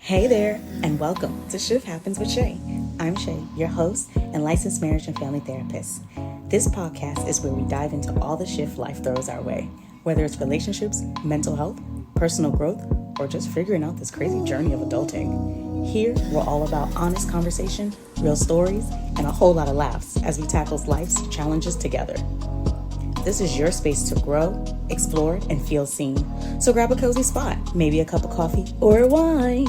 Hey there, and welcome to Shift Happens with Shay. I'm Shay, your host and licensed marriage and family therapist. This podcast is where we dive into all the shift life throws our way, whether it's relationships, mental health, personal growth, or just figuring out this crazy journey of adulting. Here, we're all about honest conversation, real stories, and a whole lot of laughs as we tackle life's challenges together. This is your space to grow, explore, and feel seen. So grab a cozy spot, maybe a cup of coffee or wine,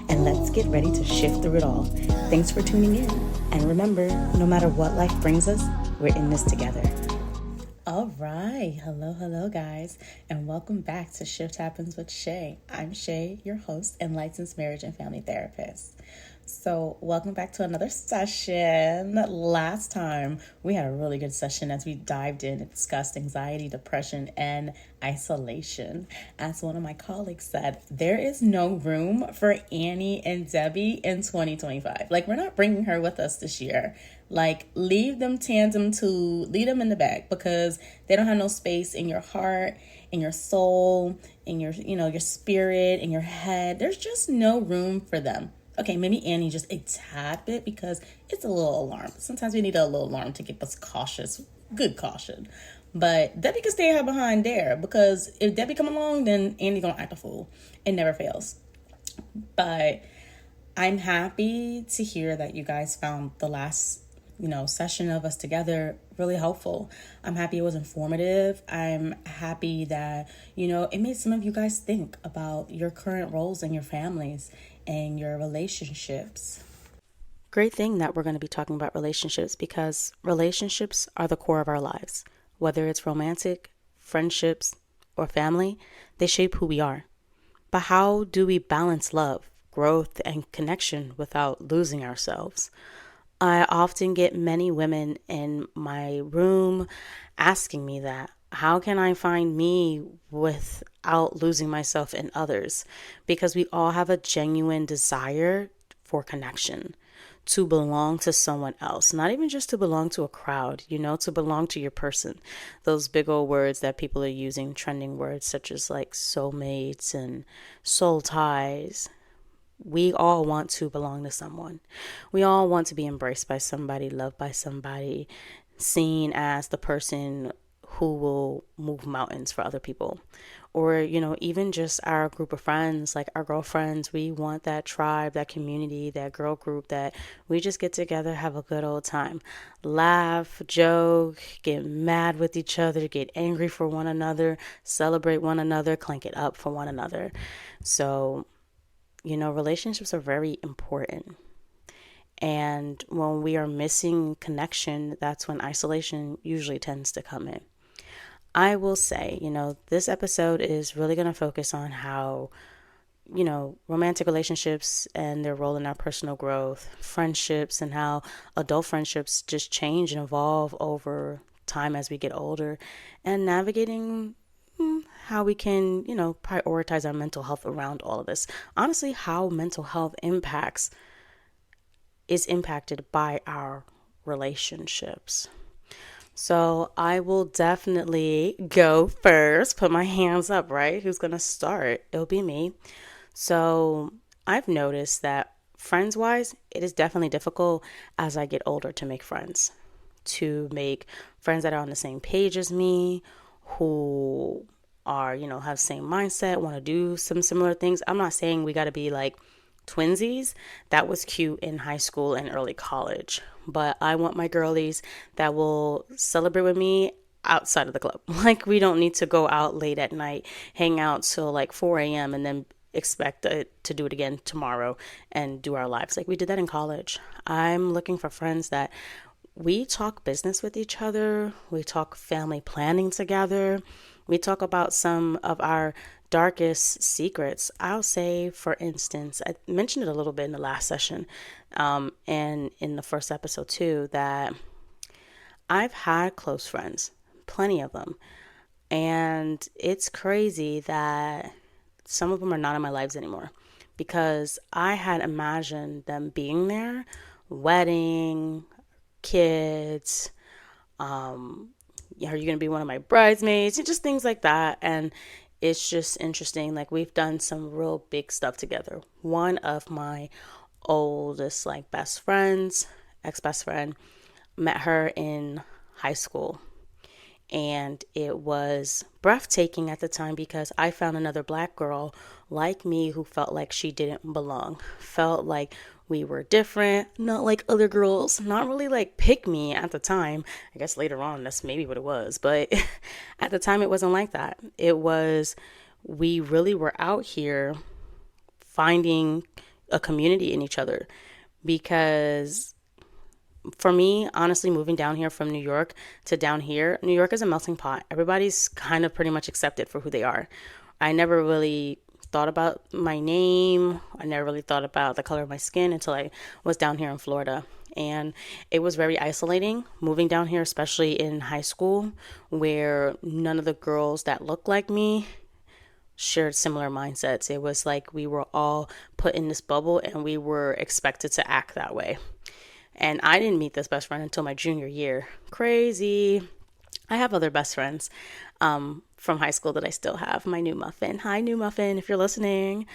and let's get ready to shift through it all. Thanks for tuning in. And remember, no matter what life brings us, we're in this together. All right. Hello, guys, and welcome back to Shift Happens with Shay. I'm Shay, your host and licensed marriage and family therapist. So welcome back to another session. Last time we had a really good session as we dived in and discussed anxiety, depression, and isolation. As one of my colleagues said, there is no room for Annie and Debbie in 2025. Like, we're not bringing her with us this year. Like, leave them in the back because they don't have no space in your heart, in your soul, in your, your spirit, in your head. There's just no room for them. Okay, maybe Annie just a tad bit because it's a little alarm. Sometimes we need a little alarm to keep us cautious, good caution. But Debbie can stay her behind there because if Debbie come along, then Annie gonna act a fool. It never fails. But I'm happy to hear that you guys found the last, session of us together really helpful. I'm happy it was informative. I'm happy that, it made some of you guys think about your current roles in your families and your relationships. Great thing that we're going to be talking about relationships because relationships are the core of our lives. Whether it's romantic, friendships, or family, they shape who we are. But how do we balance love, growth, and connection without losing ourselves? I often get many women in my room asking me that. How can I find me without losing myself in others? Because we all have a genuine desire for connection, to belong to someone else, not even just to belong to a crowd, to belong to your person. Those big old words that people are using, trending words such as like soulmates and soul ties. We all want to belong to someone. We all want to be embraced by somebody, loved by somebody, seen as the person who will move mountains for other people. Or, even just our group of friends, like our girlfriends, we want that tribe, that community, that girl group that we just get together, have a good old time. Laugh, joke, get mad with each other, get angry for one another, celebrate one another, clank it up for one another. So, relationships are very important. And when we are missing connection, that's when isolation usually tends to come in. I will say, this episode is really going to focus on how, romantic relationships and their role in our personal growth, friendships, and how adult friendships just change and evolve over time as we get older, and navigating how we can, prioritize our mental health around all of this. Honestly, how mental health is impacted by our relationships. So I will definitely go first, put my hands up, right? Who's going to start? It'll be me. So I've noticed that friends-wise, it is definitely difficult as I get older to make friends that are on the same page as me, who are, have the same mindset, want to do some similar things. I'm not saying we got to be like twinsies. That was cute in high school and early college. But I want my girlies that will celebrate with me outside of the club. Like, we don't need to go out late at night, hang out till like 4 a.m. and then expect to do it again tomorrow and do our lives. Like, we did that in college. I'm looking for friends that we talk business with each other. We talk family planning together. We talk about some of our darkest secrets. I'll say, for instance, I mentioned it a little bit in the last session, and in the first episode too, that I've had close friends, plenty of them, and it's crazy that some of them are not in my lives anymore because I had imagined them being there, wedding, kids, are you going to be one of my bridesmaids? Just things like that. And it's just interesting. Like, we've done some real big stuff together. One of my oldest, like, best friends, ex-best friend, met her in high school. And it was breathtaking at the time because I found another black girl like me who felt like she didn't belong, felt like we were different, not like other girls, not really like pick me at the time. I guess later on that's maybe what it was, but at the time it wasn't like that. It was, we really were out here finding a community in each other, because for me, honestly, moving down here from New York to down here, New York is a melting pot. Everybody's kind of pretty much accepted for who they are. I never really thought about my name. I never really thought about the color of my skin until I was down here in Florida. And it was very isolating moving down here, especially in high school, where none of the girls that looked like me shared similar mindsets. It was like we were all put in this bubble and we were expected to act that way. And I didn't meet this best friend until my junior year. Crazy. I have other best friends from high school that I still have. My new muffin. Hi, new muffin, if you're listening.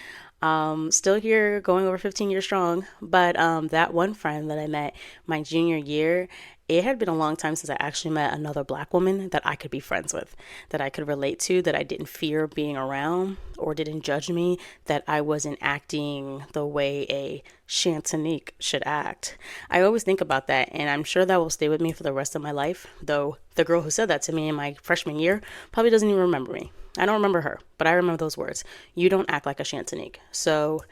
Still here, going over 15 years strong. But that one friend that I met my junior year, it had been a long time since I actually met another black woman that I could be friends with, that I could relate to, that I didn't fear being around or didn't judge me, that I wasn't acting the way a Chantanique should act. I always think about that, and I'm sure that will stay with me for the rest of my life, though the girl who said that to me in my freshman year probably doesn't even remember me. I don't remember her, but I remember those words. You don't act like a Chantanique. So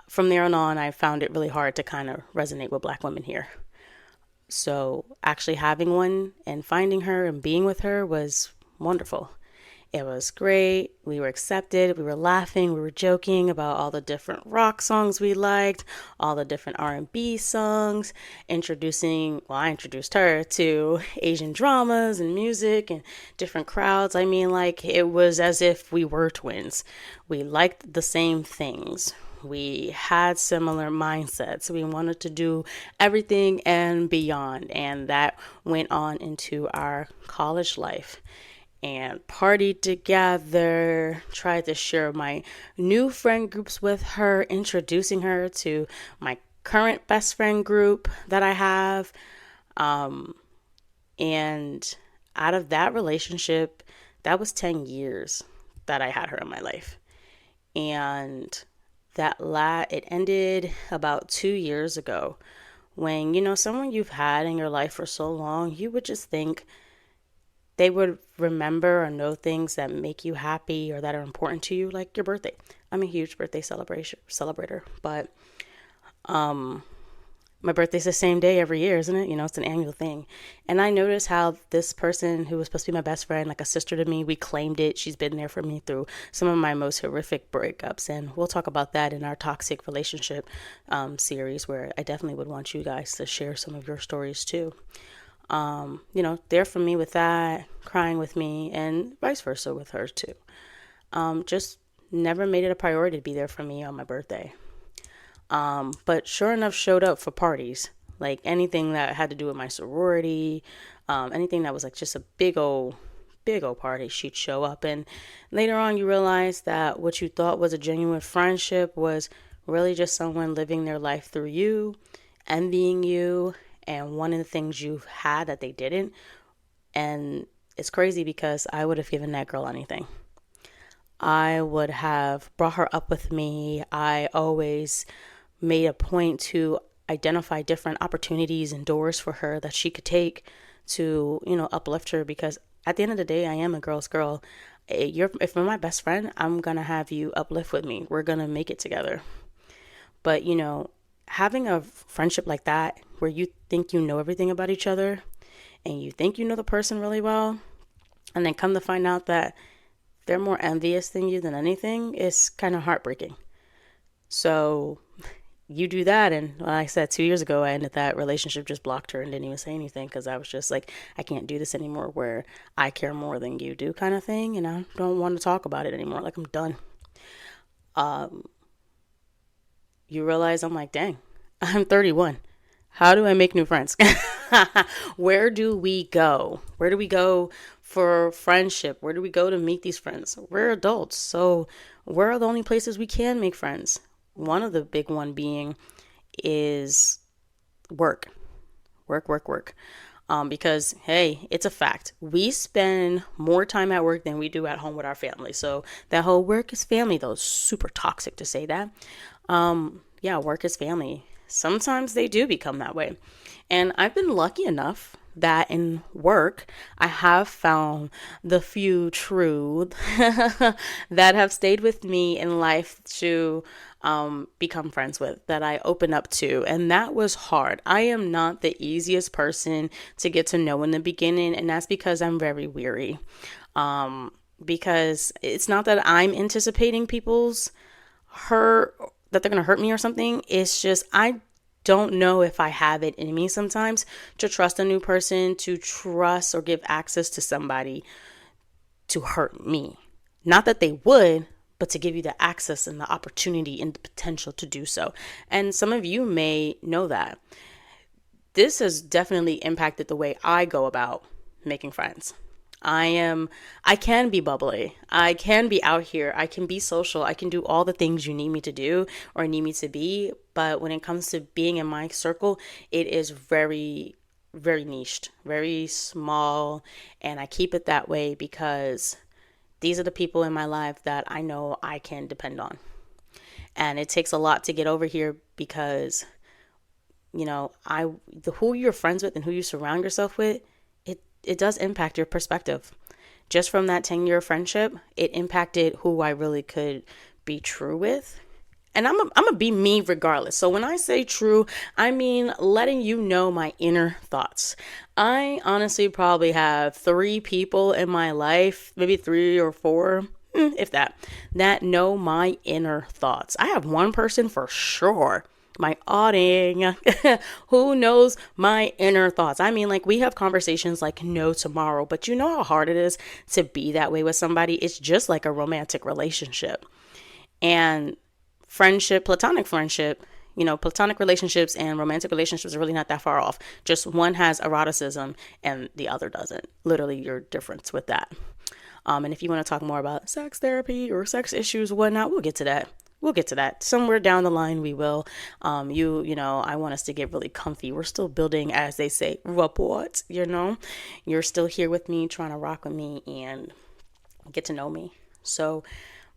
from there on, I found it really hard to kind of resonate with black women here. So actually having one and finding her and being with her was wonderful. It was great. We were accepted. We were laughing. We were joking about all the different rock songs we liked, all the different R&B songs, I introduced her to Asian dramas and music and different crowds. I mean, like, it was as if we were twins. We liked the same things. We had similar mindsets. We wanted to do everything and beyond. And that went on into our college life. And partied together, tried to share my new friend groups with her, introducing her to my current best friend group that I have. And out of that relationship, that was 10 years that I had her in my life. And it ended about 2 years ago, when, someone you've had in your life for so long, you would just think they would remember or know things that make you happy or that are important to you, like your birthday. I'm a huge birthday celebrator, but my birthday's the same day every year, isn't it? It's an annual thing. And I noticed how this person who was supposed to be my best friend, like a sister to me, we claimed it. She's been there for me through some of my most horrific breakups. And we'll talk about that in our toxic relationship series, where I definitely would want you guys to share some of your stories too. There for me with that, crying with me, and vice versa with her too. Just never made it a priority to be there for me on my birthday. But sure enough, showed up for parties, like anything that had to do with my sorority, anything that was like just a big old party, she'd show up. And later on, you realize that what you thought was a genuine friendship was really just someone living their life through you, envying you, and one of the things you had that they didn't. And it's crazy because I would have given that girl anything. I would have brought her up with me. I always made a point to identify different opportunities and doors for her that she could take to, uplift her, because at the end of the day, I am a girl's girl. If you're my best friend, I'm going to have you uplift with me. We're going to make it together. But, having a friendship like that, where you think you know everything about each other and you think you know the person really well, and then come to find out that they're more envious than you than anything, is kind of heartbreaking. So you do that, and like I said, 2 years ago, I ended that relationship, just blocked her and didn't even say anything, because I was just like, I can't do this anymore, where I care more than you do kind of thing, and I don't want to talk about it anymore. Like, I'm done. You realize, I'm like, dang, I'm 31. How do I make new friends? Where do we go? Where do we go for friendship? Where do we go to meet these friends? We're adults, so where are the only places we can make friends? One of the big one being is work, work, work, work. Because hey, it's a fact. We spend more time at work than we do at home with our family. So that whole work is family, though, is super toxic to say that. Yeah, work is family. Sometimes they do become that way. And I've been lucky enough that in work, I have found the few true that have stayed with me in life to become friends with, that I open up to. And that was hard. I am not the easiest person to get to know in the beginning. And that's because I'm very weary. Because it's not that I'm anticipating people's hurt, that they're going to hurt me or something. It's just, I don't know if I have it in me sometimes to trust a new person, to trust or give access to somebody to hurt me. Not that they would, but to give you the access and the opportunity and the potential to do so. And some of you may know that. This has definitely impacted the way I go about making friends. I can be bubbly. I can be out here. I can be social. I can do all the things you need me to do or need me to be. But when it comes to being in my circle, it is very, very niched, very small. And I keep it that way because these are the people in my life that I know I can depend on. And it takes a lot to get over here because, who you're friends with and who you surround yourself with, it does impact your perspective. Just from that 10-year friendship, it impacted who I really could be true with. And I'm going to be me regardless. So when I say true, I mean letting you know my inner thoughts. I honestly probably have 3 people in my life, maybe 3 or 4, if that know my inner thoughts. I have one person for sure, my outing, who knows my inner thoughts. I mean, like, we have conversations like no tomorrow, but you know how hard it is to be that way with somebody. It's just like a romantic relationship. And friendship, platonic relationships and romantic relationships are really not that far off. Just one has eroticism and the other doesn't. Literally, your difference with that. And if you want to talk more about sex therapy or sex issues, whatnot, we'll get to that. Somewhere down the line. We will. I want us to get really comfy. We're still building, as they say, rapport. You're still here with me, trying to rock with me and get to know me. So,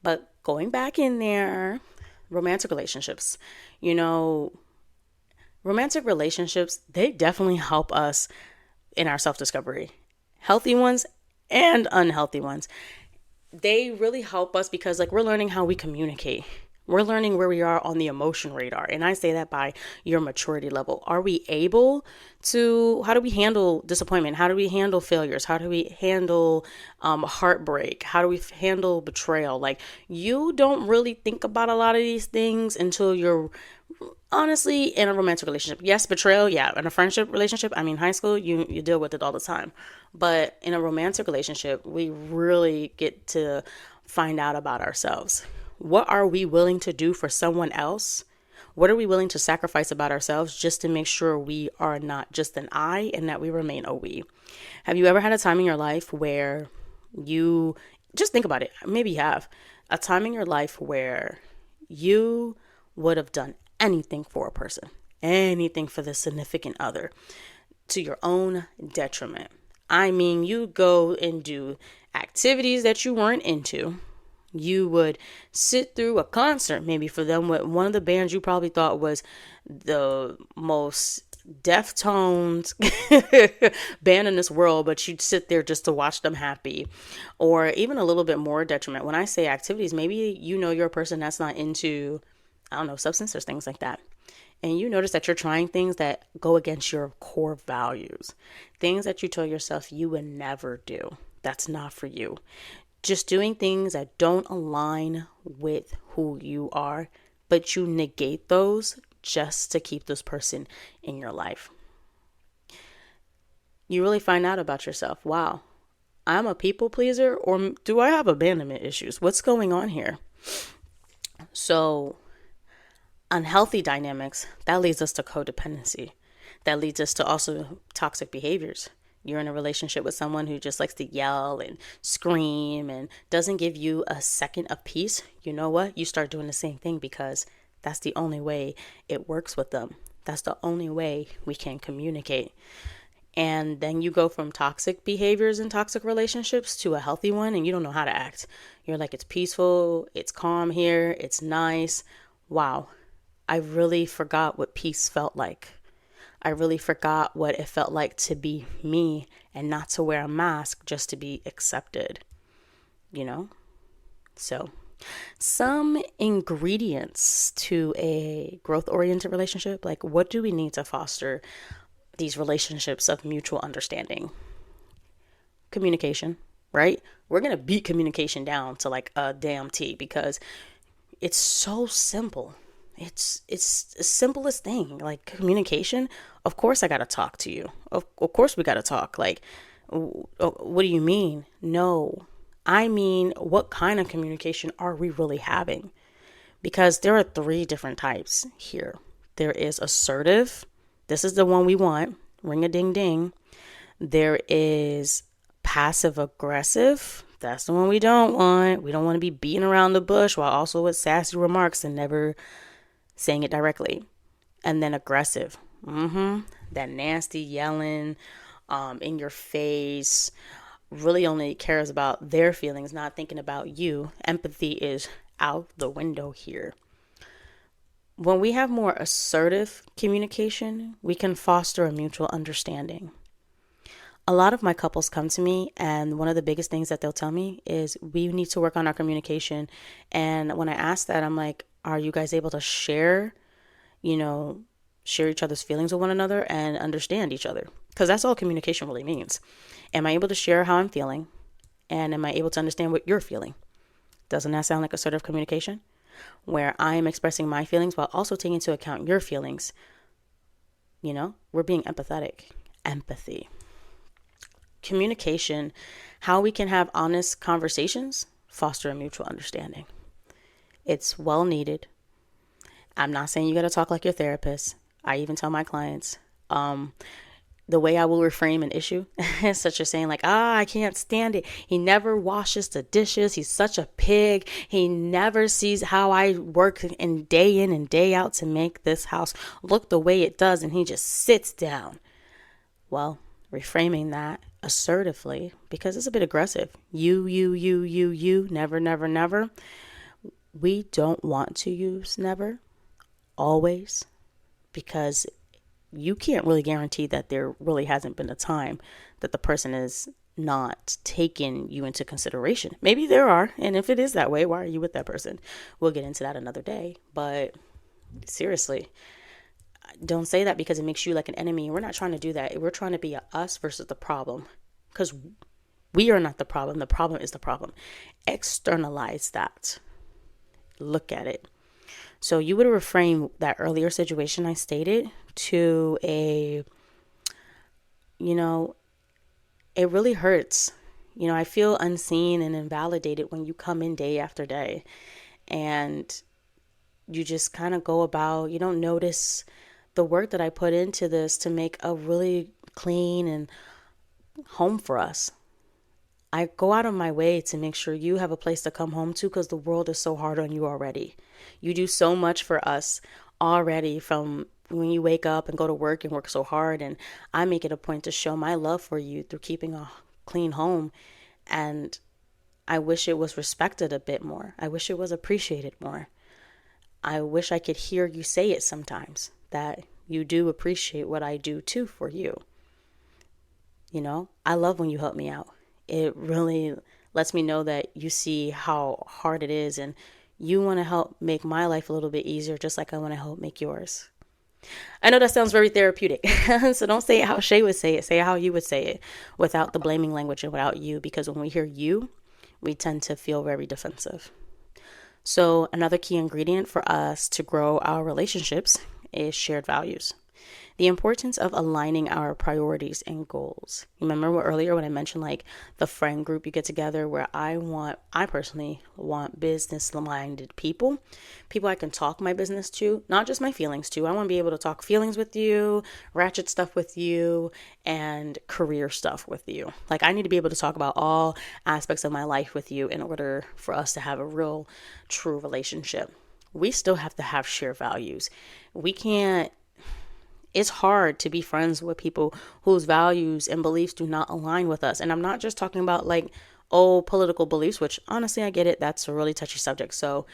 but going back in there, romantic relationships, they definitely help us in our self-discovery. Healthy ones and unhealthy ones. They really help us because, like, we're learning how we communicate. We're learning where we are on the emotion radar. And I say that by your maturity level. Are we able to, how do we handle disappointment? How do we handle failures? How do we handle heartbreak? How do we handle betrayal? Like, you don't really think about a lot of these things until you're honestly in a romantic relationship. Yes, betrayal, yeah. In a friendship relationship, high school, you deal with it all the time. But in a romantic relationship, we really get to find out about ourselves. What are we willing to do for someone else? What are we willing to sacrifice about ourselves just to make sure we are not just an I and that we remain a we? Have you ever had a time in your life where you, just think about it, maybe you have, a time in your life where you would have done anything for a person, anything for the significant other, to your own detriment? You go and do activities that you weren't into. You would sit through a concert, maybe for them, with one of the bands you probably thought was the most Deftones band in this world, but you'd sit there just to watch them happy. Or even a little bit more detriment. When I say activities, maybe you're a person that's not into, substance or things like that. And you notice that you're trying things that go against your core values. Things that you tell yourself you would never do. That's not for you. Just doing things that don't align with who you are, but you negate those just to keep this person in your life. You really find out about yourself. Wow, I'm a people pleaser, or do I have abandonment issues? What's going on here? So, unhealthy dynamics, that leads us to codependency. That leads us to also toxic behaviors. You're in a relationship with someone who just likes to yell and scream and doesn't give you a second of peace. You know what? You start doing the same thing because that's the only way it works with them. That's the only way we can communicate. And then you go from toxic behaviors and toxic relationships to a healthy one, and you don't know how to act. You're like, it's peaceful, it's calm here, it's nice. Wow, I really forgot what peace felt like. I really forgot what it felt like to be me and not to wear a mask just to be accepted, you know? So, some ingredients to a growth-oriented relationship, like what do we need to foster these relationships of mutual understanding? Communication, right? We're going to beat communication down to like a damn T because it's so simple. It's the simplest thing. Like communication, of course I got to talk to you. Of course we got to talk. Like, what do you mean? No, I mean, what kind of communication are we really having? Because there are 3 different types here. There is assertive. This is the one we want. Ring a ding ding. There is passive aggressive. That's the one we don't want. We don't want to be beating around the bush while also with sassy remarks and never saying it directly. And then aggressive. That nasty yelling in your face. Really only cares about their feelings, not thinking about you. Empathy is out the window here. When we have more assertive communication, we can foster a mutual understanding. A lot of my couples come to me, and one of the biggest things that they'll tell me is we need to work on our communication. And when I ask that, I'm like, are you guys able to share each other's feelings with one another and understand each other? Because that's all communication really means. Am I able to share how I'm feeling? And am I able to understand what you're feeling? Doesn't that sound like assertive communication? Where I am expressing my feelings while also taking into account your feelings. We're being empathetic. Empathy. Communication, how we can have honest conversations, foster a mutual understanding. It's well needed. I'm not saying you got to talk like your therapist. I even tell my clients, the way I will reframe an issue, such as saying like, I can't stand it. He never washes the dishes. He's such a pig. He never sees how I work in and day out to make this house look the way it does. And he just sits down. Well, reframing that assertively, because it's a bit aggressive. You, never, never, never. We don't want to use never, always, because you can't really guarantee that there really hasn't been a time that the person is not taking you into consideration. Maybe there are, and if it is that way, why are you with that person? We'll get into that another day, but seriously, don't say that because it makes you like an enemy. We're not trying to do that. We're trying to be a us versus the problem, because we are not the problem. The problem is the problem. Externalize that. Look at it. So you would reframe that earlier situation I stated to it really hurts. I feel unseen and invalidated when you come in day after day and you just kind of go about, you don't notice the work that I put into this to make a really clean and home for us. I go out of my way to make sure you have a place to come home to because the world is so hard on you already. You do so much for us already from when you wake up and go to work and work so hard. And I make it a point to show my love for you through keeping a clean home. And I wish it was respected a bit more. I wish it was appreciated more. I wish I could hear you say it sometimes, that you do appreciate what I do too for you. I love when you help me out. It really lets me know that you see how hard it is and you want to help make my life a little bit easier, just like I want to help make yours. I know that sounds very therapeutic. So don't say it how Shay would say it. Say it how you would say it without the blaming language and without you, because when we hear you, we tend to feel very defensive. So another key ingredient for us to grow our relationships is shared values. The importance of aligning our priorities and goals. Remember earlier when I mentioned like the friend group you get together, where I personally want business-minded people I can talk my business to, not just my feelings to. I want to be able to talk feelings with you, ratchet stuff with you, and career stuff with you. Like, I need to be able to talk about all aspects of my life with you in order for us to have a real, true relationship. We still have to have shared values. It's hard to be friends with people whose values and beliefs do not align with us. And I'm not just talking about like, political beliefs, which honestly, I get it. That's a really touchy subject. So,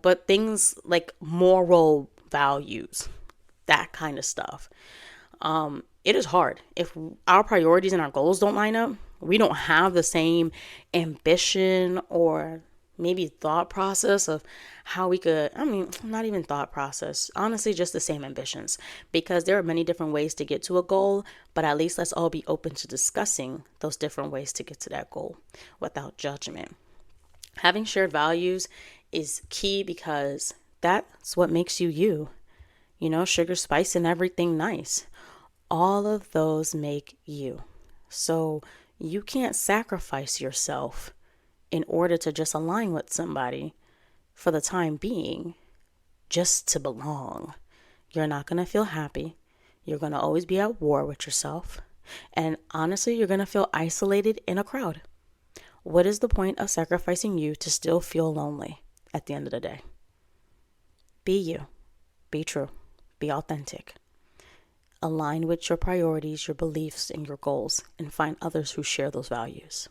but things like moral values, that kind of stuff. It is hard. If our priorities and our goals don't line up, we don't have the same ambition or maybe thought process of how we could, not even thought process, honestly, just the same ambitions, because there are many different ways to get to a goal, but at least let's all be open to discussing those different ways to get to that goal without judgment. Having shared values is key because that's what makes you you. Sugar, spice, and everything nice. All of those make you. So you can't sacrifice yourself in order to just align with somebody for the time being, just to belong. You're not going to feel happy. You're going to always be at war with yourself. And honestly, you're going to feel isolated in a crowd. What is the point of sacrificing you to still feel lonely at the end of the day? Be you. Be true. Be authentic. Align with your priorities, your beliefs, and your goals, and find others who share those values.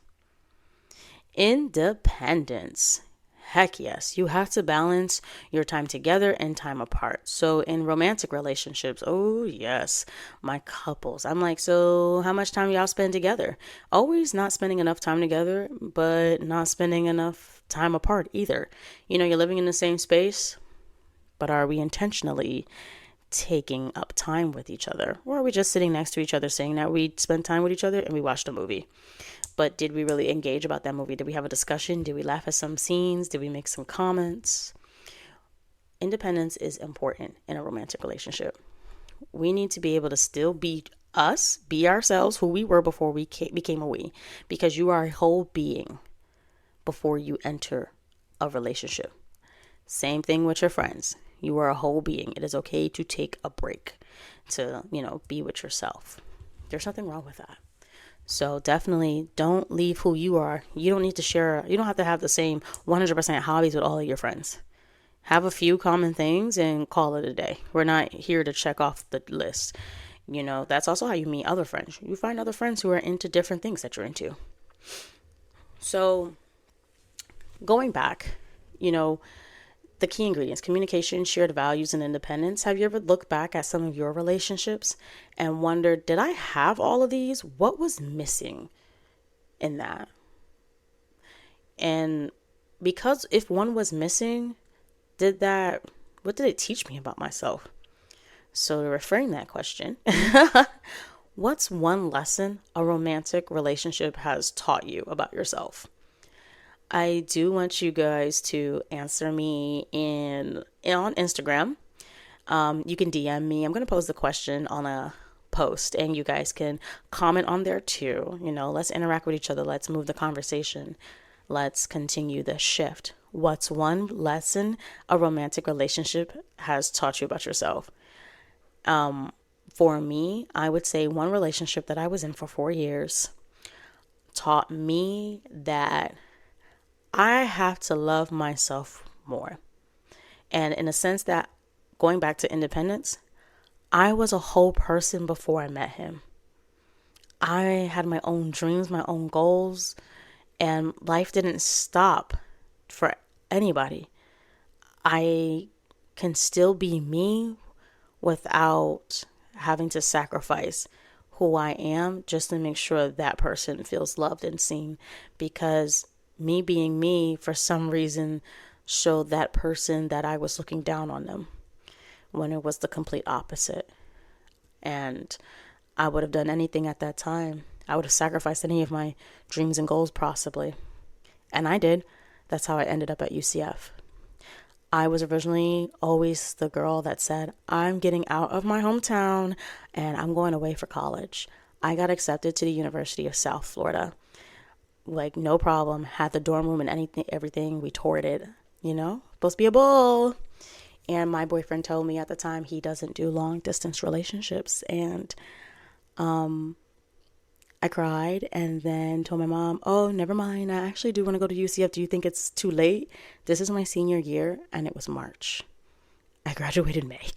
Independence. Heck yes, you have to balance your time together and time apart. So in romantic relationships, oh yes, my couples, I'm like, so how much time y'all spend together? Always not spending enough time together, but not spending enough time apart either. You're living in the same space, but are we intentionally taking up time with each other? Or are we just sitting next to each other saying that we spent time with each other and we watched a movie? But did we really engage about that movie? Did we have a discussion? Did we laugh at some scenes? Did we make some comments? Independence is important in a romantic relationship. We need to be able to still be us, be ourselves, who we were before we became a we. Because you are a whole being before you enter a relationship. Same thing with your friends. You are a whole being. It is okay to take a break, to, be with yourself. There's nothing wrong with that. So definitely don't leave who you are. You don't need to share. You don't have to have the same 100% hobbies with all of your friends. Have a few common things and call it a day. We're not here to check off the list. That's also how you meet other friends. You find other friends who are into different things that you're into. So going back, the key ingredients: communication, shared values, and independence. Have you ever looked back at some of your relationships and wondered, did I have all of these? What was missing in that? And because if one was missing, what did it teach me about myself? So to reframe that question, what's one lesson a romantic relationship has taught you about yourself? I do want you guys to answer me on Instagram. You can DM me. I'm going to pose the question on a post and you guys can comment on there too. Let's interact with each other. Let's move the conversation. Let's continue the shift. What's one lesson a romantic relationship has taught you about yourself? For me, I would say one relationship that I was in for 4 years taught me that I have to love myself more. And in a sense that, going back to independence, I was a whole person before I met him. I had my own dreams, my own goals, and life didn't stop for anybody. I can still be me without having to sacrifice who I am just to make sure that person feels loved and seen, because me being me, for some reason, showed that person that I was looking down on them when it was the complete opposite. And I would have done anything at that time. I would have sacrificed any of my dreams and goals possibly. And I did. That's how I ended up at UCF. I was originally always the girl that said, I'm getting out of my hometown and I'm going away for college. I got accepted to the University of South Florida. Like, no problem. Had the dorm room and anything, everything. We toured it, supposed to be a bull. And my boyfriend told me at the time he doesn't do long distance relationships. And I cried and then told my mom, oh, never mind. I actually do want to go to UCF. Do you think it's too late? This is my senior year, and it was March. I graduated May.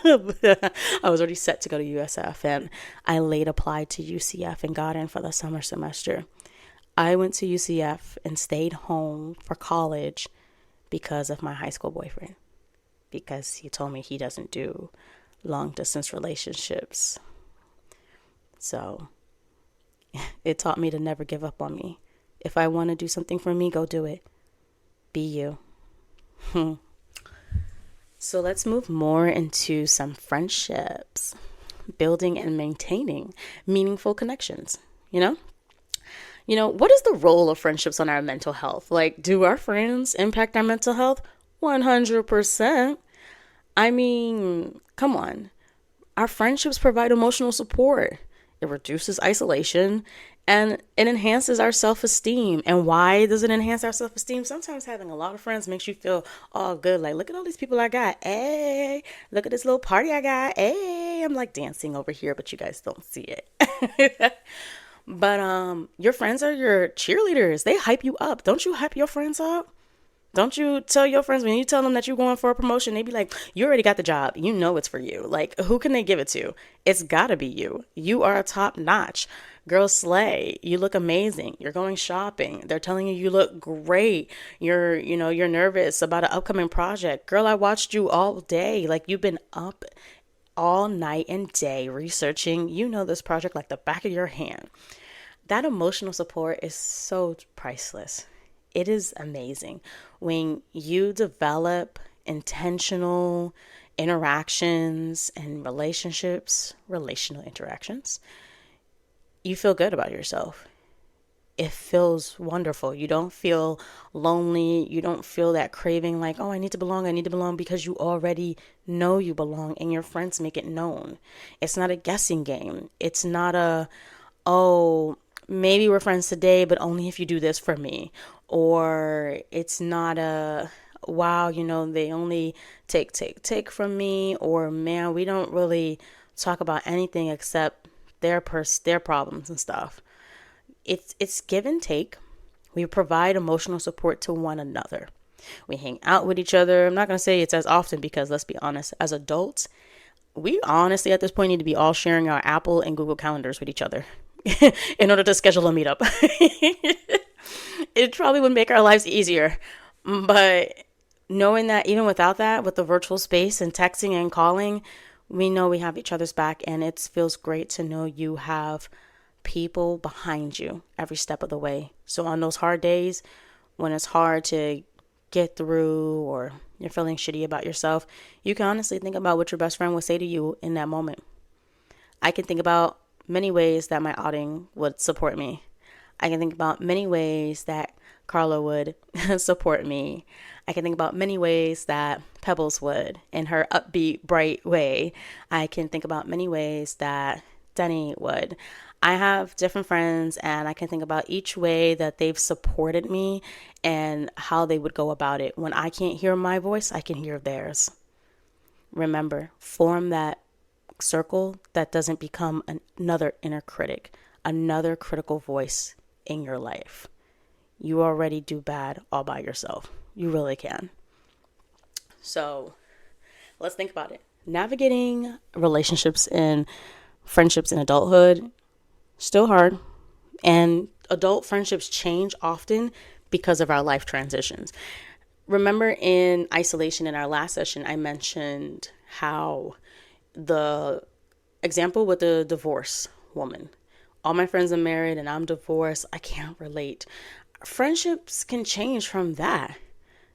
I was already set to go to USF, and I late applied to UCF and got in for the summer semester. I went to UCF and stayed home for college because of my high school boyfriend, because he told me he doesn't do long distance relationships. So it taught me to never give up on me. If I want to do something for me, go do it. Be you. So let's move more into some friendships, building and maintaining meaningful connections. What is the role of friendships on our mental health? Like, do our friends impact our mental health? 100%. I mean, come on. Our friendships provide emotional support. It reduces isolation and it enhances our self-esteem. And why does it enhance our self-esteem? Sometimes having a lot of friends makes you feel all good. Like, look at all these people I got. Hey, look at this little party I got. Hey, I'm like dancing over here, but you guys don't see it. But your friends are your cheerleaders. They hype you up. Don't you hype your friends up? Don't you tell your friends when you tell them that you're going for a promotion, they be like, you already got the job. You know it's for you. Like, who can they give it to? It's gotta be you. You are top notch. Girl, slay. You look amazing. You're going shopping. They're telling you look great. You're nervous about an upcoming project. Girl, I watched you all day. Like, you've been up all night and day researching, this project like the back of your hand. That emotional support is so priceless. It is amazing when you develop intentional interactions and relational interactions. You feel good about yourself. It feels wonderful. You don't feel lonely. You don't feel that craving like, oh, I need to belong, because you already know you belong and your friends make it known. It's not a guessing game. It's not oh, maybe we're friends today, but only if you do this for me. Or it's not wow, they only take from me. Or, man, we don't really talk about anything except their problems and stuff. It's give and take. We provide emotional support to one another. We hang out with each other. I'm not going to say it's as often because, let's be honest, as adults, we honestly at this point need to be all sharing our Apple and Google calendars with each other in order to schedule a meetup. It probably would make our lives easier. But knowing that even without that, with the virtual space and texting and calling, we know we have each other's back, and it feels great to know you have people behind you every step of the way. So on those hard days when it's hard to get through or you're feeling shitty about yourself, you can honestly think about what your best friend would say to you in that moment. I can think about many ways that my outing would support me. I can think about many ways that Carla would support me. I can think about many ways that Pebbles would in her upbeat, bright way. I can think about many ways that Denny would. I have different friends, and I can think about each way that they've supported me and how they would go about it. When I can't hear my voice, I can hear theirs. Remember, form that circle that doesn't become another inner critic, another critical voice in your life. You already do bad all by yourself. You really can. So let's think about it. Navigating relationships and friendships in adulthood, still hard. And adult friendships change often because of our life transitions. Remember in isolation in our last session, I mentioned how the example with the divorce woman. All my friends are married and I'm divorced. I can't relate. Friendships can change from that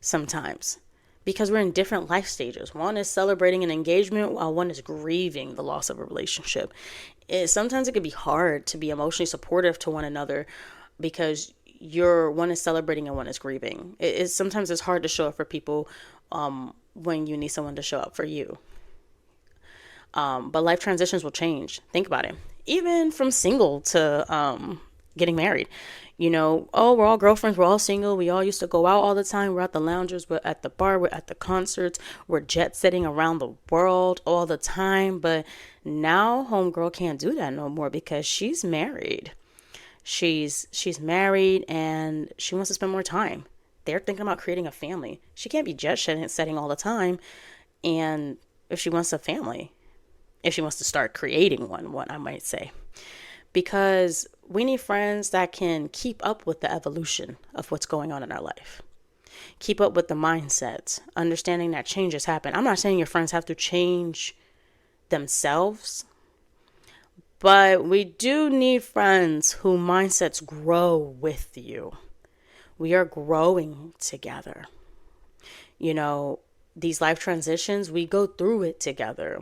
sometimes because we're in different life stages. One is celebrating an engagement while one is grieving the loss of a relationship. Sometimes it can be hard to be emotionally supportive to one another because one is celebrating and one is grieving. Sometimes it's hard to show up for people when you need someone to show up for you. But life transitions will change. Think about it. Even from single to getting married. Oh, we're all girlfriends, we're all single, we all used to go out all the time, we're at the lounges, we're at the bar, we're at the concerts, we're jet setting around the world all the time. But now homegirl can't do that no more because she's married. She's married and she wants to spend more time. They're thinking about creating a family. She can't be jet setting all the time. And if she wants a family, if she wants to start creating one, what I might say, because we need friends that can keep up with the evolution of what's going on in our life, keep up with the mindset, understanding that changes happen. I'm not saying your friends have to change themselves, but we do need friends whose mindsets grow with you. We are growing together. These life transitions, we go through it together.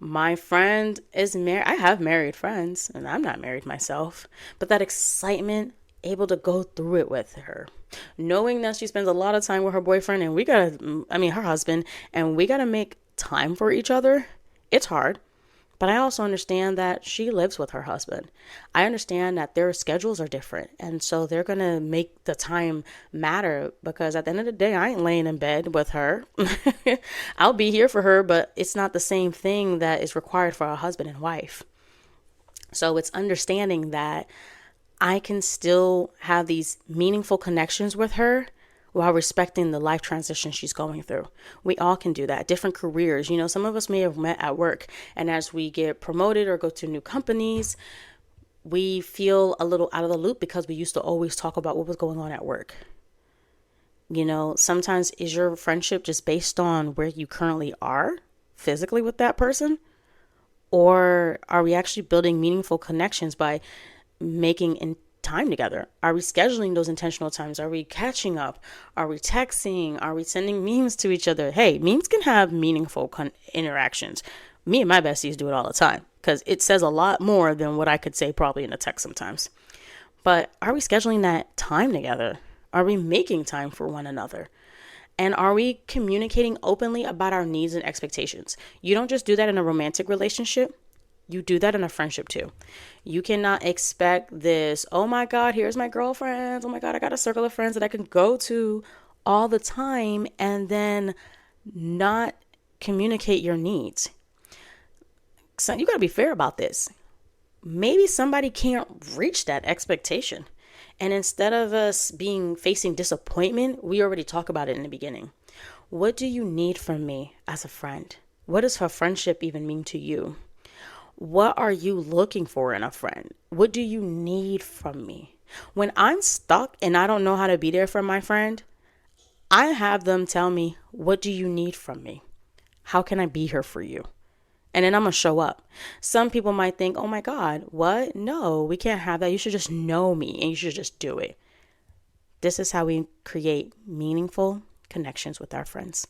My friend is married. I have married friends, and I'm not married myself. But that excitement, able to go through it with her, knowing that she spends a lot of time with her boyfriend, and her husband, and we gotta make time for each other. It's hard. But I also understand that she lives with her husband. I understand that their schedules are different. And so they're going to make the time matter, because at the end of the day, I ain't laying in bed with her. I'll be here for her, but it's not the same thing that is required for a husband and wife. So it's understanding that I can still have these meaningful connections with her while respecting the life transition she's going through. We all can do that. Different careers. Some of us may have met at work, and as we get promoted or go to new companies, we feel a little out of the loop because we used to always talk about what was going on at work. Sometimes is your friendship just based on where you currently are physically with that person? Or are we actually building meaningful connections by making time together? Are we scheduling those intentional times? Are we catching up? Are we texting? Are we sending memes to each other? Hey, memes can have meaningful interactions. Me and my besties do it all the time because it says a lot more than what I could say probably in a text sometimes. But are we scheduling that time together? Are we making time for one another? And are we communicating openly about our needs and expectations? You don't just do that in a romantic relationship. You do that in a friendship too. You cannot expect this, oh my God, here's my girlfriends. Oh my God, I got a circle of friends that I can go to all the time, and then not communicate your needs. So you got to be fair about this. Maybe somebody can't reach that expectation. And instead of us facing disappointment, we already talk about it in the beginning. What do you need from me as a friend? What does her friendship even mean to you? What are you looking for in a friend? What do you need from me? When I'm stuck and I don't know how to be there for my friend, I have them tell me, what do you need from me? How can I be here for you? And then I'm going to show up. Some people might think, oh my God, what? No, we can't have that. You should just know me and you should just do it. This is how we create meaningful connections with our friends.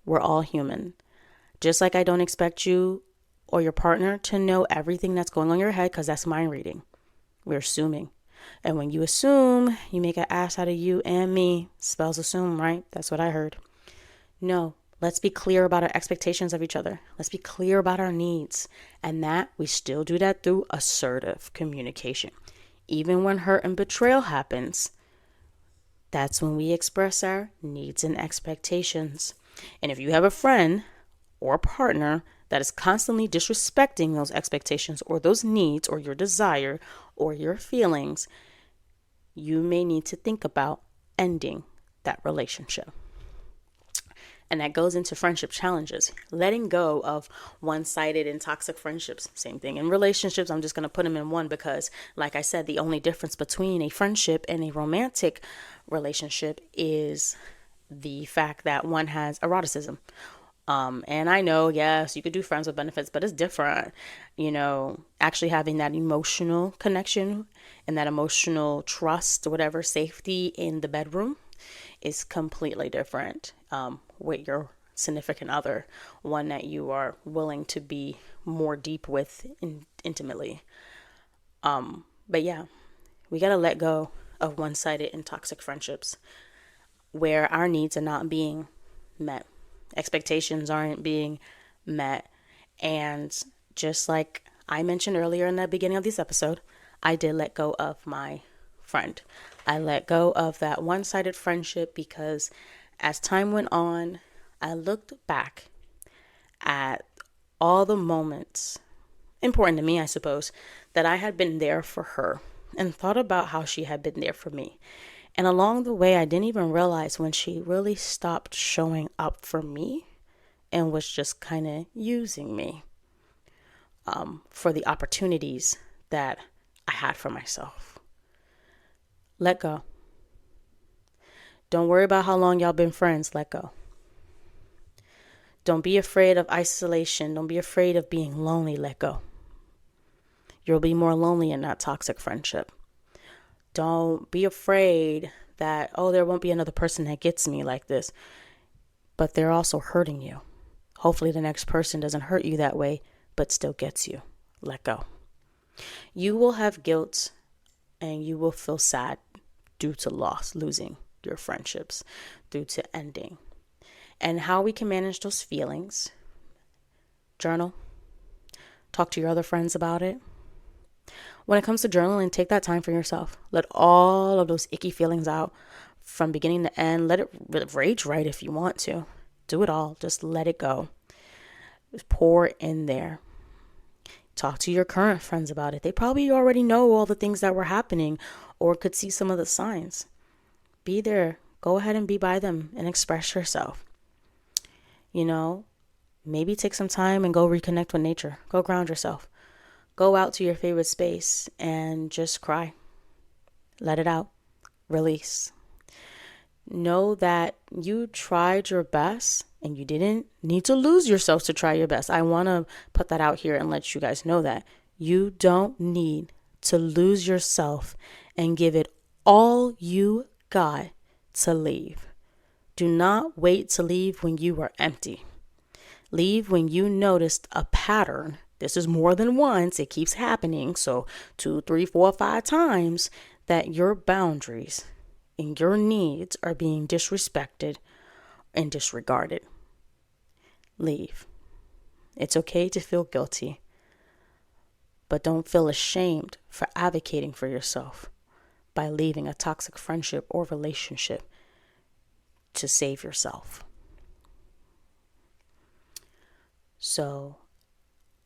We're all human. Just like I don't expect you or your partner to know everything that's going on in your head, because that's mind reading. We're assuming. And when you assume, you make an ass out of you and me. Spells assume, right? That's what I heard. No, let's be clear about our expectations of each other. Let's be clear about our needs. And that we still do that through assertive communication. Even when hurt and betrayal happens, that's when we express our needs and expectations. And if you have a friend or partner that is constantly disrespecting those expectations or those needs or your desire or your feelings, you may need to think about ending that relationship. And that goes into friendship challenges. Letting go of one-sided and toxic friendships. Same thing in relationships. I'm just going to put them in one because, like I said, the only difference between a friendship and a romantic relationship is the fact that one has eroticism. And I know, yes, you could do friends with benefits, but it's different. Actually having that emotional connection and that emotional trust, whatever, safety in the bedroom is completely different with your significant other, one that you are willing to be more deep with intimately. But yeah, we got to let go of one-sided and toxic friendships where our needs are not being met. Expectations aren't being met. And just like I mentioned earlier in the beginning of this episode, I did let go of my friend. I let go of that one-sided friendship because as time went on, I looked back at all the moments, important to me, I suppose, that I had been there for her and thought about how she had been there for me. And along the way, I didn't even realize when she really stopped showing up for me and was just kind of using me for the opportunities that I had for myself. Let go. Don't worry about how long y'all been friends. Let go. Don't be afraid of isolation. Don't be afraid of being lonely. Let go. You'll be more lonely in that toxic friendship. Don't be afraid that, oh, there won't be another person that gets me like this. But they're also hurting you. Hopefully the next person doesn't hurt you that way, but still gets you. Let go. You will have guilt and you will feel sad due to losing your friendships, due to ending. And how we can manage those feelings: journal, talk to your other friends about it. When it comes to journaling, take that time for yourself. Let all of those icky feelings out from beginning to end. Let it rage right if you want to. Do it all. Just let it go. Just pour in there. Talk to your current friends about it. They probably already know all the things that were happening or could see some of the signs. Be there. Go ahead and be by them and express yourself. You know, maybe take some time and go reconnect with nature. Go ground yourself. Go out to your favorite space and just cry. Let it out. Release. Know that you tried your best and you didn't need to lose yourself to try your best. I want to put that out here and let you guys know that you don't need to lose yourself and give it all you got to leave. Do not wait to leave when you are empty. Leave when you noticed a pattern. This is more than once. It keeps happening. So 2, 3, 4, 5 times that your boundaries and your needs are being disrespected and disregarded. Leave. It's okay to feel guilty, but don't feel ashamed for advocating for yourself by leaving a toxic friendship or relationship to save yourself. So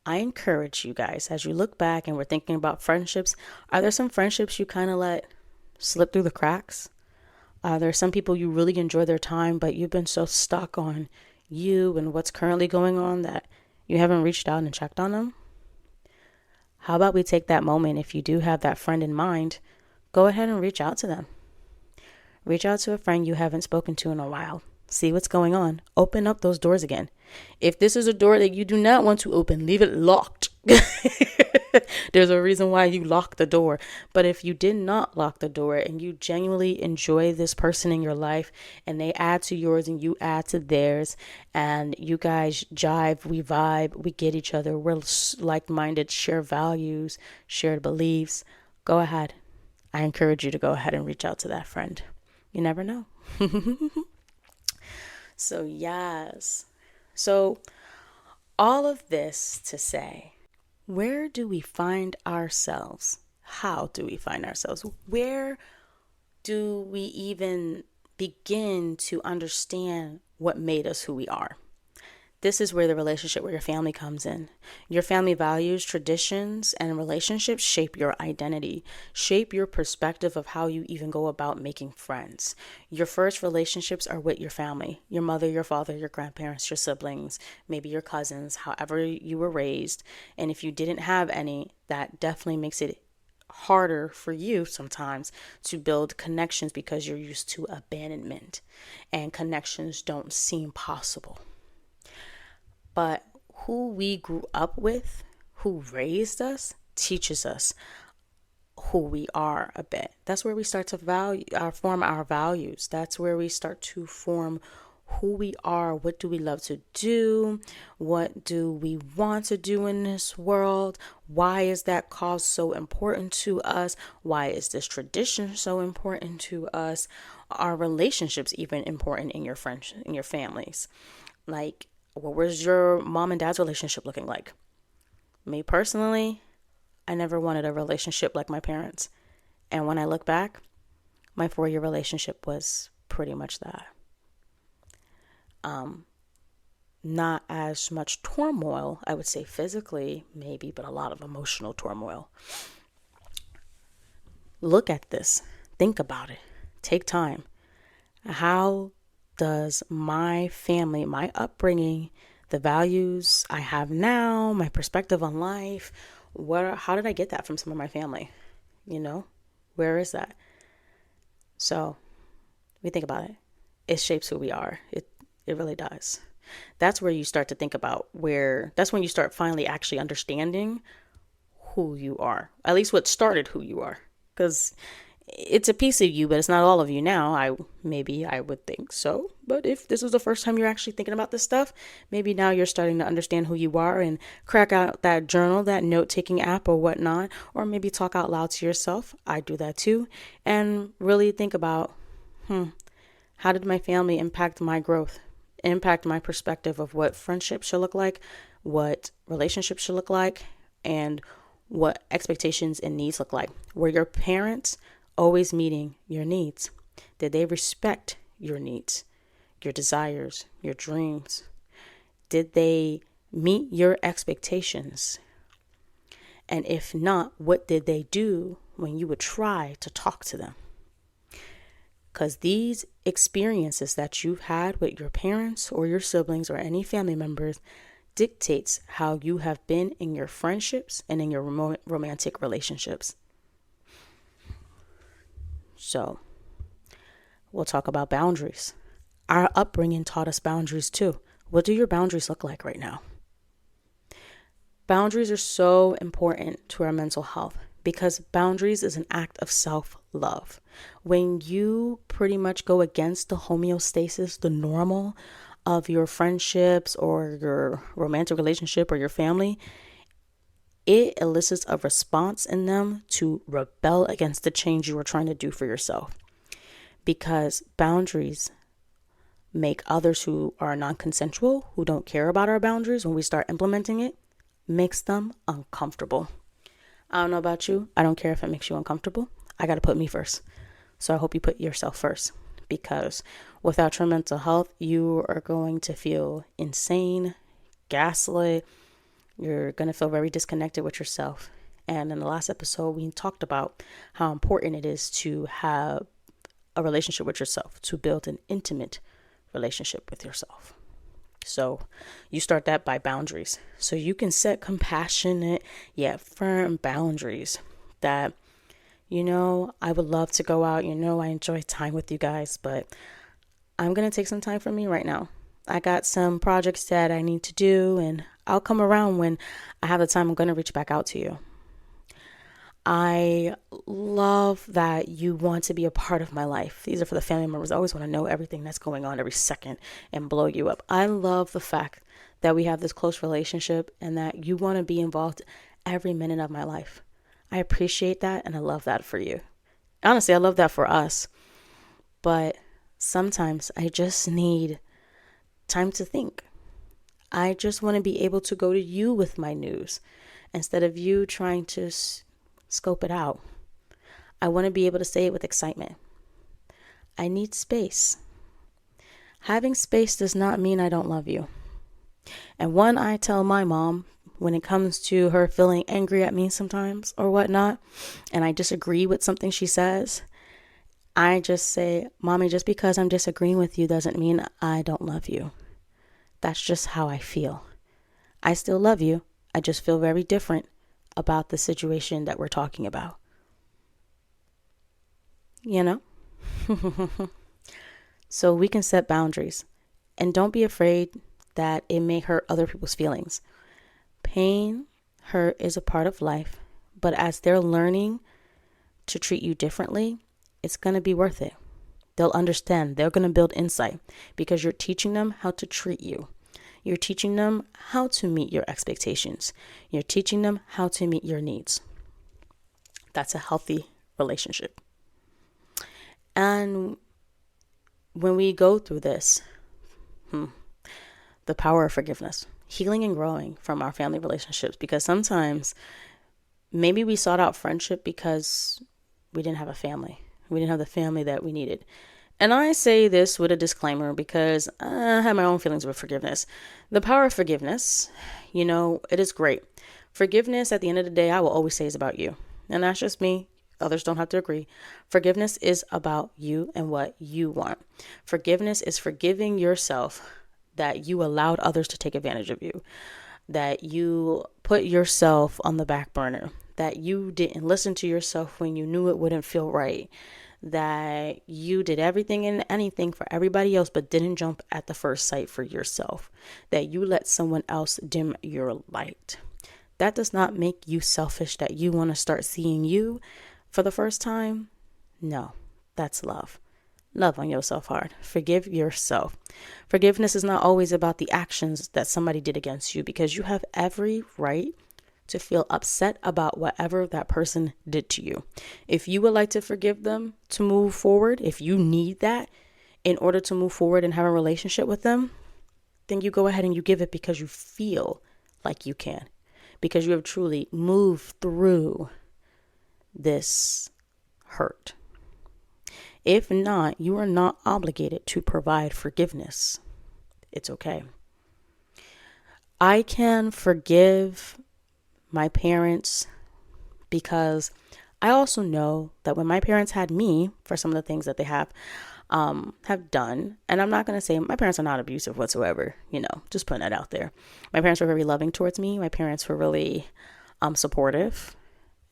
I encourage you guys, as you look back and we're thinking about friendships, are there some friendships you kind of let slip through the cracks? Are there some people you really enjoy their time, but you've been so stuck on you and what's currently going on that you haven't reached out and checked on them? How about we take that moment, if you do have that friend in mind, go ahead and reach out to them. Reach out to a friend you haven't spoken to in a while. See what's going on. Open up those doors again. If this is a door that you do not want to open, leave it locked. There's a reason why you lock the door. But if you did not lock the door and you genuinely enjoy this person in your life and they add to yours and you add to theirs and you guys jive, we vibe, we get each other, we're like-minded, share values, shared beliefs, go ahead. I encourage you to go ahead and reach out to that friend. You never know. So yes. So all of this to say, where do we find ourselves? How do we find ourselves? Where do we even begin to understand what made us who we are? This is where the relationship with your family comes in. Your family values, traditions, and relationships shape your identity, shape your perspective of how you even go about making friends. Your first relationships are with your family, your mother, your father, your grandparents, your siblings, maybe your cousins, however you were raised. And if you didn't have any, that definitely makes it harder for you sometimes to build connections because you're used to abandonment and connections don't seem possible. But who we grew up with, who raised us, teaches us who we are a bit. That's where we start to form our values. That's where we start to form who we are, what do we love to do, what do we want to do in this world, why is that cause so important to us, why is this tradition so important to us, are relationships even important in your friends, in your families? Like, what was your mom and dad's relationship looking like? Me personally, I never wanted a relationship like my parents. And when I look back, my 4-year relationship was pretty much that. Not as much turmoil, I would say physically, maybe, but a lot of emotional turmoil. Look at this. Think about it. Take time. How does my family, my upbringing, the values I have now, my perspective on life, how did I get that from some of my family? Where is that? So we think about it. It shapes who we are. It really does. That's where you start to think about that's when you start finally actually understanding who you are, at least what started who you are, because it's a piece of you, but it's not all of you now. I would think so. But if this was the first time you're actually thinking about this stuff, maybe now you're starting to understand who you are and crack out that journal, that note-taking app or whatnot, or maybe talk out loud to yourself. I do that too. And really think about, how did my family impact my growth, impact my perspective of what friendship should look like, what relationships should look like, and what expectations and needs look like. Were your parents always meeting your needs? Did they respect your needs, your desires, your dreams? Did they meet your expectations? And if not, what did they do when you would try to talk to them? Because these experiences that you've had with your parents or your siblings or any family members dictates how you have been in your friendships and in your romantic relationships. So we'll talk about boundaries. Our upbringing taught us boundaries too. What do your boundaries look like right now? Boundaries are so important to our mental health because boundaries is an act of self-love. When you pretty much go against the homeostasis, the normal of your friendships or your romantic relationship or your family, it elicits a response in them to rebel against the change you are trying to do for yourself. Because boundaries make others who are non-consensual, who don't care about our boundaries, when we start implementing it, makes them uncomfortable. I don't know about you. I don't care if it makes you uncomfortable. I got to put me first. So I hope you put yourself first, because without your mental health, you are going to feel insane, gaslit. You're going to feel very disconnected with yourself. And in the last episode, we talked about how important it is to have a relationship with yourself, to build an intimate relationship with yourself. So you start that by boundaries. So you can set compassionate yet firm boundaries that, I would love to go out. I enjoy time with you guys, but I'm going to take some time for me right now. I got some projects that I need to do, and I'll come around when I have the time. I'm going to reach back out to you. I love that you want to be a part of my life. These are for the family members. I always want to know everything that's going on every second and blow you up. I love the fact that we have this close relationship and that you want to be involved every minute of my life. I appreciate that, and I love that for you. Honestly, I love that for us. But sometimes I just need time to think. I just want to be able to go to you with my news instead of you trying to scope it out. I want to be able to say it with excitement. I need space. Having space does not mean I don't love you. And when I tell my mom, when it comes to her feeling angry at me sometimes or whatnot, and I disagree with something she says, I just say, Mommy, just because I'm disagreeing with you doesn't mean I don't love you. That's just how I feel. I still love you. I just feel very different about the situation that we're talking about. So we can set boundaries, and don't be afraid that it may hurt other people's feelings. Pain, hurt is a part of life, but as they're learning to treat you differently, it's going to be worth it. They'll understand. They're going to build insight because you're teaching them how to treat you. You're teaching them how to meet your expectations. You're teaching them how to meet your needs. That's a healthy relationship. And when we go through this, the power of forgiveness, healing and growing from our family relationships, because sometimes maybe we sought out friendship because we didn't have a family. We didn't have the family that we needed. And I say this with a disclaimer because I have my own feelings with forgiveness. The power of forgiveness, it is great. Forgiveness, at the end of the day, I will always say is about you. And that's just me. Others don't have to agree. Forgiveness is about you and what you want. Forgiveness is forgiving yourself that you allowed others to take advantage of you, that you put yourself on the back burner, that you didn't listen to yourself when you knew it wouldn't feel right, that you did everything and anything for everybody else but didn't jump at the first sight for yourself, that you let someone else dim your light. That does not make you selfish, that you want to start seeing you for the first time. No, that's love. Love on yourself hard. Forgive yourself. Forgiveness is not always about the actions that somebody did against you, because you have every right to feel upset about whatever that person did to you. If you would like to forgive them to move forward, if you need that in order to move forward and have a relationship with them, then you go ahead and you give it because you feel like you can, because you have truly moved through this hurt. If not, you are not obligated to provide forgiveness. It's okay. I can forgive my parents because I also know that when my parents had me for some of the things that they have done, and I'm not going to say my parents are not abusive whatsoever, just putting that out there. My parents were very loving towards me. My parents were really supportive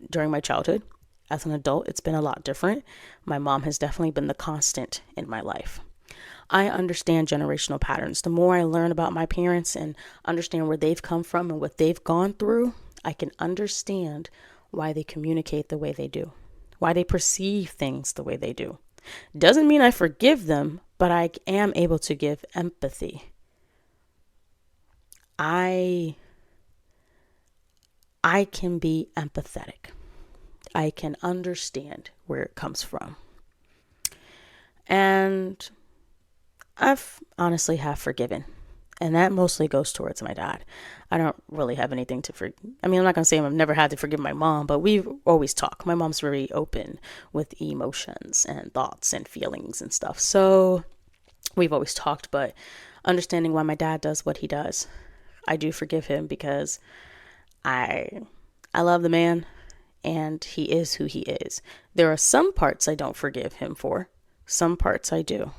during my childhood. As an adult, it's been a lot different. My mom has definitely been the constant in my life. I understand generational patterns. The more I learn about my parents and understand where they've come from and what they've gone through, I can understand why they communicate the way they do, why they perceive things the way they do. Doesn't mean I forgive them, but I am able to give empathy. I can be empathetic. I can understand where it comes from. And I've honestly have forgiven. And that mostly goes towards my dad. I don't really have anything to forgive. I'm not going to say I've never had to forgive my mom, but we've always talked. My mom's very open with emotions and thoughts and feelings and stuff. So we've always talked, but understanding why my dad does what he does, I do forgive him because I love the man and he is who he is. There are some parts I don't forgive him for. Some parts I do.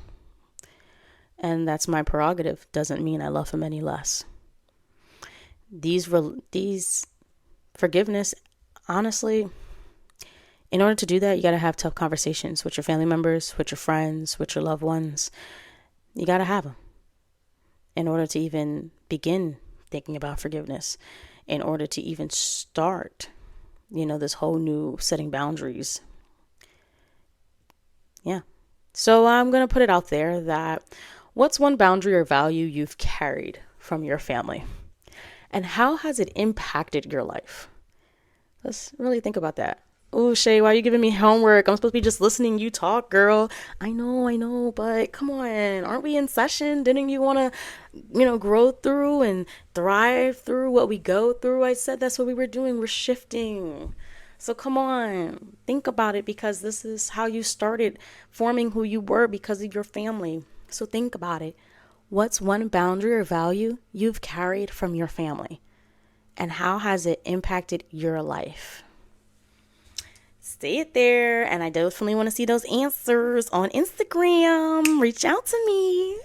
And that's my prerogative. Doesn't mean I love him any less. These forgiveness, honestly, in order to do that, you got to have tough conversations with your family members, with your friends, with your loved ones. You got to have them in order to even begin thinking about forgiveness, in order to even start, this whole new setting boundaries. Yeah. So I'm going to put it out there that what's one boundary or value you've carried from your family? And how has it impacted your life? Let's really think about that. Oh, Shay, why are you giving me homework? I'm supposed to be just listening you talk, girl. I know, but come on. Aren't we in session? Didn't you want to, grow through and thrive through what we go through? I said that's what we were doing. We're shifting. So come on, think about it, because this is how you started forming who you were because of your family. So think about it. What's one boundary or value you've carried from your family? And how has it impacted your life? Say it there. And I definitely want to see those answers on Instagram. Reach out to me.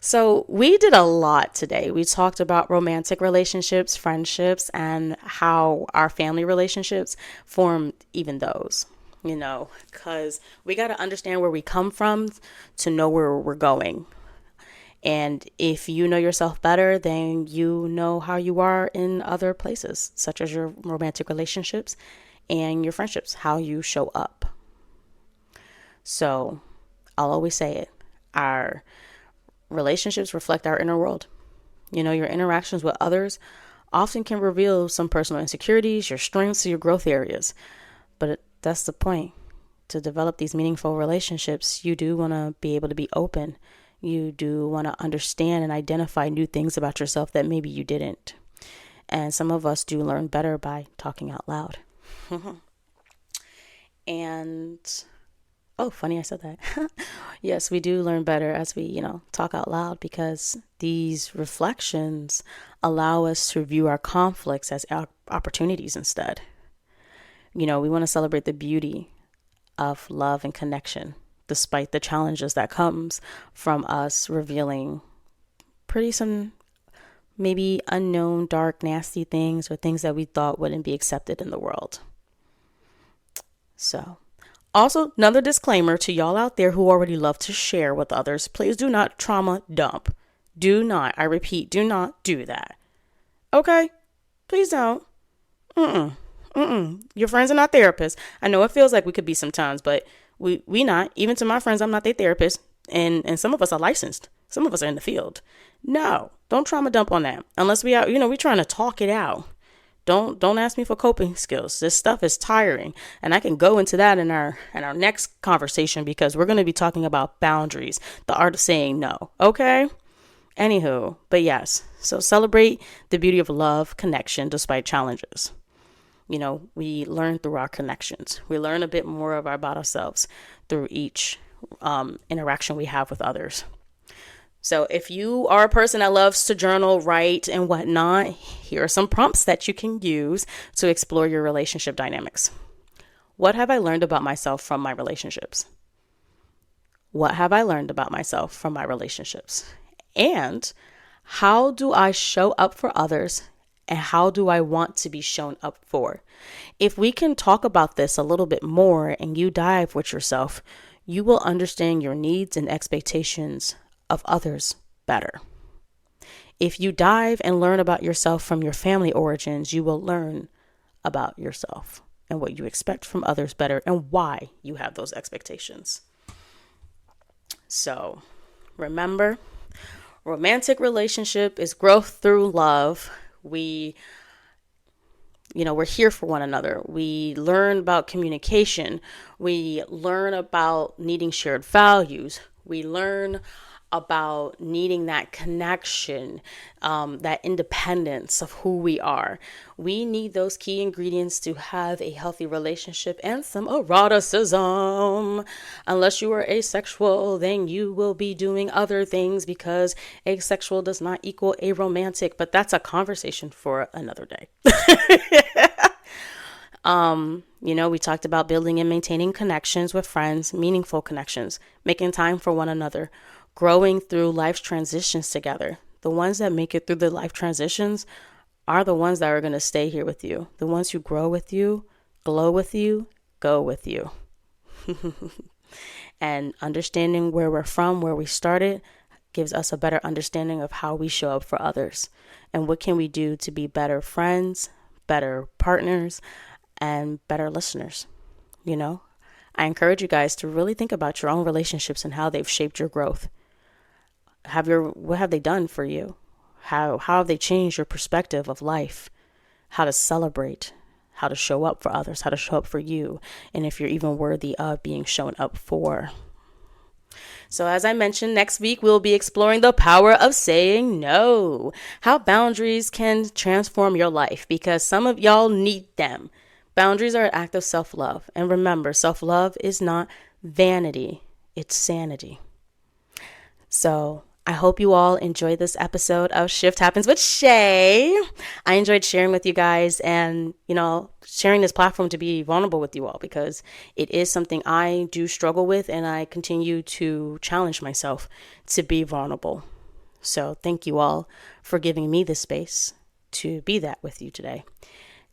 So we did a lot today. We talked about romantic relationships, friendships, and how our family relationships formed even those, because we got to understand where we come from to know where we're going. And if you know yourself better, then you know how you are in other places, such as your romantic relationships and your friendships, how you show up. So I'll always say it. Our relationships reflect our inner world. Your interactions with others often can reveal some personal insecurities, your strengths, your growth areas. But that's the point. To develop these meaningful relationships, you do want to be able to be open. You do want to understand and identify new things about yourself that maybe you didn't. And some of us do learn better by talking out loud. And, oh, funny I said that. Yes, we do learn better as we, talk out loud, because these reflections allow us to view our conflicts as opportunities instead. We want to celebrate the beauty of love and connection, despite the challenges that comes from us revealing some maybe unknown, dark, nasty things, or things that we thought wouldn't be accepted in the world. So, also, another disclaimer to y'all out there who already love to share with others: please do not trauma dump. Do not, I repeat, do not do that. Okay? Please don't. Your friends are not therapists. I know it feels like we could be sometimes, but we not. Even to my friends, I'm not their therapist. And some of us are licensed. Some of us are in the field. No, don't trauma dump on that. Unless we are, we're trying to talk it out. Don't ask me for coping skills. This stuff is tiring. And I can go into that in our next conversation, because we're going to be talking about boundaries, the art of saying no. Okay? Anywho, but yes. So celebrate the beauty of love, connection, despite challenges. We learn through our connections. We learn a bit more about ourselves through each interaction we have with others. So if you are a person that loves to journal, write, and whatnot, here are some prompts that you can use to explore your relationship dynamics. What have I learned about myself from my relationships? What have I learned about myself from my relationships? And how do I show up for others? And how do I want to be shown up for? If we can talk about this a little bit more and you dive with yourself, you will understand your needs and expectations of others better. If you dive and learn about yourself from your family origins, you will learn about yourself and what you expect from others better, and why you have those expectations. So remember, romantic relationship is growth through love. We're here for one another. We learn about communication. We learn about needing shared values. We learn about needing that connection, that independence of who we are. We need those key ingredients to have a healthy relationship and some eroticism. Unless you are asexual, then you will be doing other things, because asexual does not equal aromantic, but that's a conversation for another day. We talked about building and maintaining connections with friends, meaningful connections, making time for one another, growing through life's transitions together. The ones that make it through the life transitions are the ones that are going to stay here with you. The ones who grow with you, glow with you, go with you. And understanding where we're from, where we started, gives us a better understanding of how we show up for others. And what can we do to be better friends, better partners, and better listeners. I encourage you guys to really think about your own relationships and how they've shaped your growth. What have they done for you? How have they changed your perspective of life? How to celebrate, how to show up for others, how to show up for you, and if you're even worthy of being shown up for. So as I mentioned, next week we'll be exploring the power of saying no, how boundaries can transform your life, because some of y'all need them. Boundaries are an act of self-love. And remember, self-love is not vanity, it's sanity. So I hope you all enjoyed this episode of Shift Happens with Shay. I enjoyed sharing with you guys and, sharing this platform to be vulnerable with you all, because it is something I do struggle with, and I continue to challenge myself to be vulnerable. So thank you all for giving me the space to be that with you today.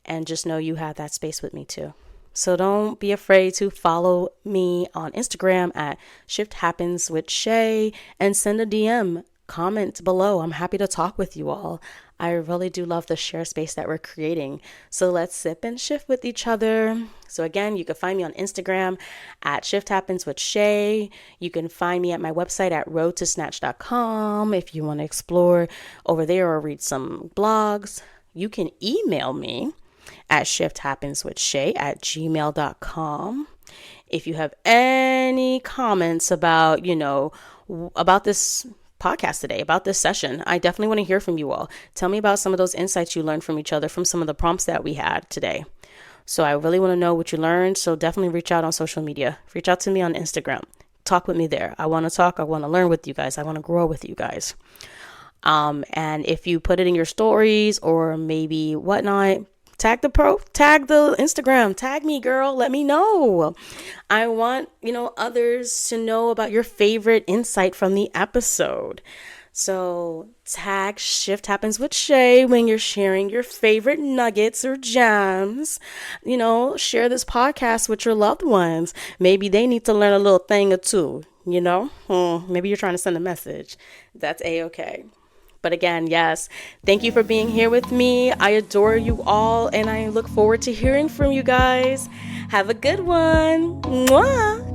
And just know you have that space with me too. So don't be afraid to follow me on Instagram at Shift Happens with Shay, and send a DM comment below. I'm happy to talk with you all. I really do love the share space that we're creating. So let's sip and shift with each other. So again, you can find me on Instagram at Shift Happens with Shay. You can find me at my website at roadtosnatch.com if you want to explore over there or read some blogs. You can email me at shifthappenswithshay@gmail.com. If you have any comments about, about this podcast today, about this session, I definitely want to hear from you all. Tell me about some of those insights you learned from each other from some of the prompts that we had today. So I really want to know what you learned. So definitely reach out on social media. Reach out to me on Instagram. Talk with me there. I want to talk. I want to learn with you guys. I want to grow with you guys. And if you put it in your stories or maybe whatnot, tag the Instagram, tag me, girl. Let me know. I want, others to know about your favorite insight from the episode. So tag Shift Happens with Shay when you're sharing your favorite nuggets or gems. Share this podcast with your loved ones. Maybe they need to learn a little thing or two, Maybe you're trying to send a message. That's A-okay. But again, yes, thank you for being here with me. I adore you all, and I look forward to hearing from you guys. Have a good one. Mwah!